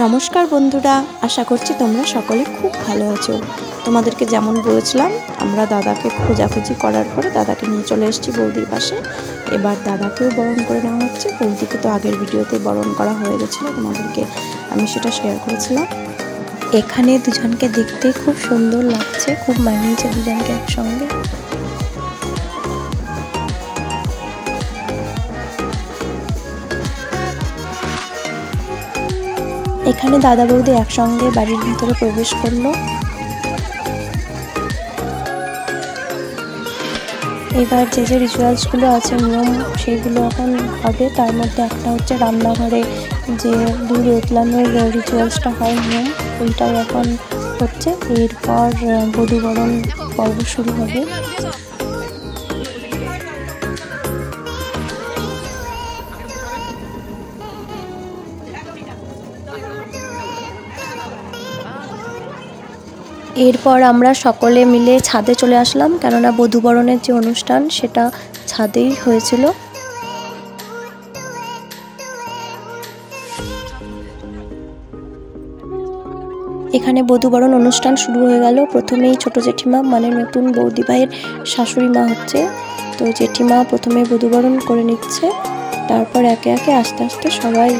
নমস্কার বন্ধুরা, আশা করছি তোমরা সকলে খুব ভালো আছো। তোমাদেরকে যেমন বলেছিলাম, আমরা দাদাকে খোঁজাখুঁজি করার পরে দাদাকে নিয়ে চলে এসেছি বৌদির পাশে। এবার দাদাকেও বরণ করে নেওয়া হচ্ছে। বৌদিকে তো আগের ভিডিওতে বরণ করা হয়ে গেছিলো, তোমাদেরকে আমি সেটা শেয়ার করেছিলাম। এখানে দুজনকে দেখতে খুব সুন্দর লাগছে, খুব মানিয়েছে দুজনকে একসঙ্গে। এখানে দাদা বৌদি একসঙ্গে বাড়ির ভিতরে প্রবেশ করলো। এবার যে যে রিচুয়ালসগুলো আছে, নিয়ম, সেইগুলো এখন হবে। তার মধ্যে একটা হচ্ছে রান্নাঘরে যে দুধ উতলানোর রিচুয়ালসটা হয়, নিয়ম, ওইটাই এখন হচ্ছে। এরপর বধূবরণ পর্ব শুরু হবে। এরপর আমরা সকলে মিলে ছাদে চলে আসলাম, কেননা বধূবরণের যে অনুষ্ঠান সেটা ছাদেই হয়েছিল। এখানে বধূবরণ অনুষ্ঠান শুরু হয়ে গেল। প্রথমেই ছোট জেঠিমা, মানে নতুন বৌদি ভাইয়ের শাশুড়ি মা হচ্ছে, তো জেঠিমা প্রথমে বধূবরণ করে নিচ্ছে। তারপর একে একে আস্তে আস্তে সবাই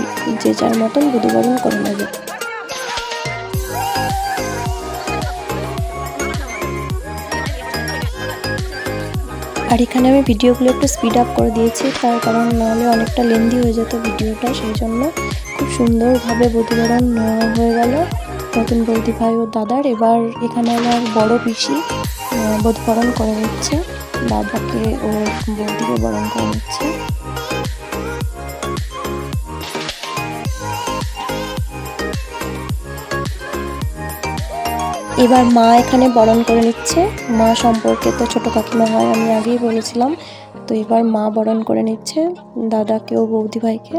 যে যার মতন বধূবরণ করে নেবে। আর এখানে আমি ভিডিওগুলো একটু স্পিড আপ করে দিয়েছি, তার কারণ নাহলে অনেকটা লেন্দি হয়ে যেত ভিডিওটা, সেই জন্য। খুব সুন্দরভাবে বধূবরণ হয়ে গেল নতুন বৌদি ভাই ও দাদার। এবার এখানে আমার বড় পিসি বধূবরণ করে নিচ্ছে, দাদাকে ও বৌদিকে বরণ করে নিচ্ছে। এবার মা এখানে বরণ করে নিচ্ছে। মা সম্পর্কে তো ছোট কাকিমা হয়, আমি আগেই বলেছিলাম। তো এবার মা বরণ করে নিচ্ছে দাদাকে ও বৌদি ভাইকে।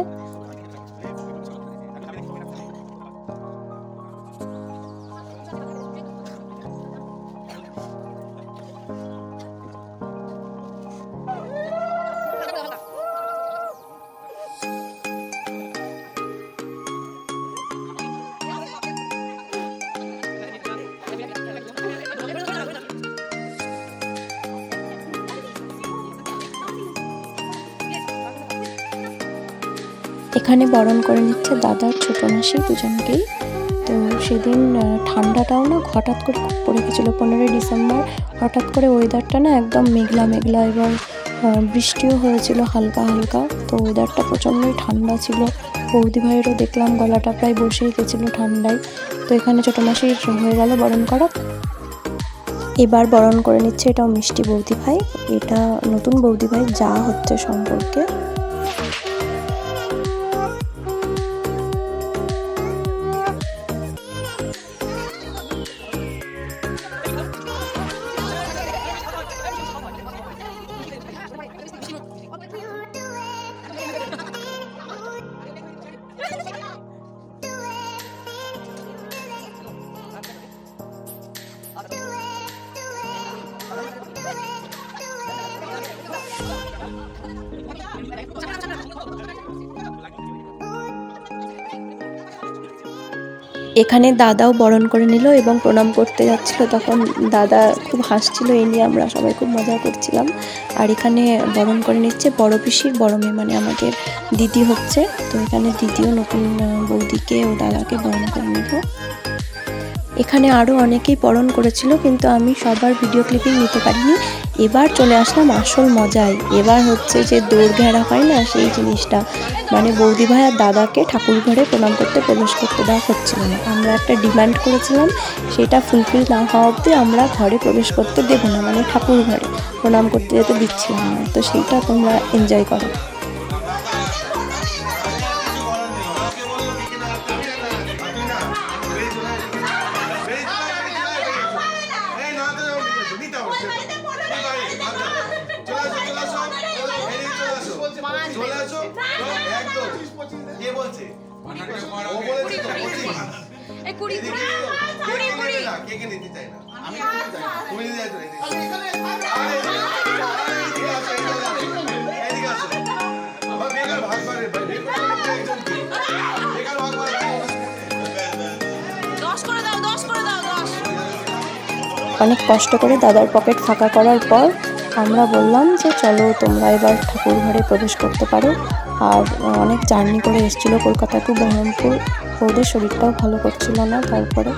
এখানে বরণ করে নিচ্ছে দাদার ছোট মাসি দুজনকেই। তো সেদিন ঠান্ডাটাও না হঠাৎ করে খুব পড়ে গেছিলো, 15ই ডিসেম্বর। হঠাৎ করে ওয়েদারটা না একদম মেঘলা মেঘলা, এবং বৃষ্টিও হয়েছিল হালকা হালকা। তো ওয়েদারটা প্রচণ্ডই ঠান্ডা ছিল। বৌদি ভাইয়েরও দেখলাম গলাটা প্রায় বসেই গেছিলো ঠান্ডায়। তো এখানে ছোটো মাসির হয়ে গেল বরণ করা। এবার বরণ করে নিচ্ছে, এটাও মিষ্টি বৌদি ভাই, এটা নতুন বৌদি ভাই যা হচ্ছে সম্পর্কে। এখানে দাদাও বরণ করে নিল এবং প্রণাম করতে যাচ্ছিল। তখন দাদা খুব হাসছিল, এই নিয়ে আমরা সবাই খুব মজা করছিলাম। আর এখানে বরণ করে নিচ্ছে বড় পিসির বড় মেয়ে, মানে আমাদের দিদি হচ্ছে। তো এখানে দিদিও নতুন বৌদিকে ও দাদাকে বরণ করে নিল। এখানে আরও অনেকেই বরণ করেছিল, কিন্তু আমি সবার ভিডিও ক্লিপিং নিতে পারিনি। এবার চলে আসলাম আসল মজায়। এবার হচ্ছে যে দৌড় ঘেরা হয় না, সেই জিনিসটা, মানে বৌদি ভাই আর দাদাকে ঠাকুর ঘরে প্রণাম করতে প্রবেশ করতে দেওয়া হচ্ছিল না। আমরা একটা ডিমান্ড করেছিলাম, সেটা ফুলফিল না হওয়া অবধি আমরা ঘরে প্রবেশ করতে দেবো না, মানে ঠাকুর ঘরে প্রণাম করতে যেতে দিচ্ছিলাম না। তো সেইটা তোমরা এনজয় করো। অনেক কষ্ট করে দাদার পকেট ফাঁকা করার পর আমরা বললাম যে চলো তোমরা এবার ঠাকুর ঘরে প্রবেশ করতে পারো। আর অনেক জার্নি করে এসেছিলো কলকাতা টু বহরমপুর, ওদের শরীরটাও ভালো করছিল না। তারপরে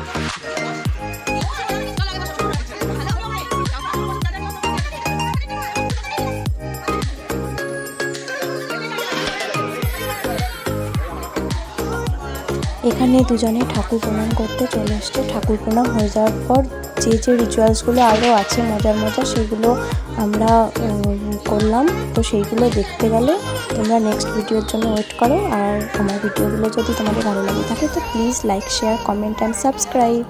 এখানে দুজনে ঠাকুর প্রণাম করতে চলে এসছে। ঠাকুর প্রণাম হয়ে যাওয়ার পর যে যে রিচুয়ালসগুলো আরও আছে মজার মজার, সেগুলো আমরা করলাম। তো সেইগুলো দেখতে গেলে তোমরা নেক্সট ভিডিওর জন্য ওয়েট করো। আর আমার ভিডিওগুলো যদি তোমাদের ভালো লাগে থাকে তো please like, share, comment and subscribe.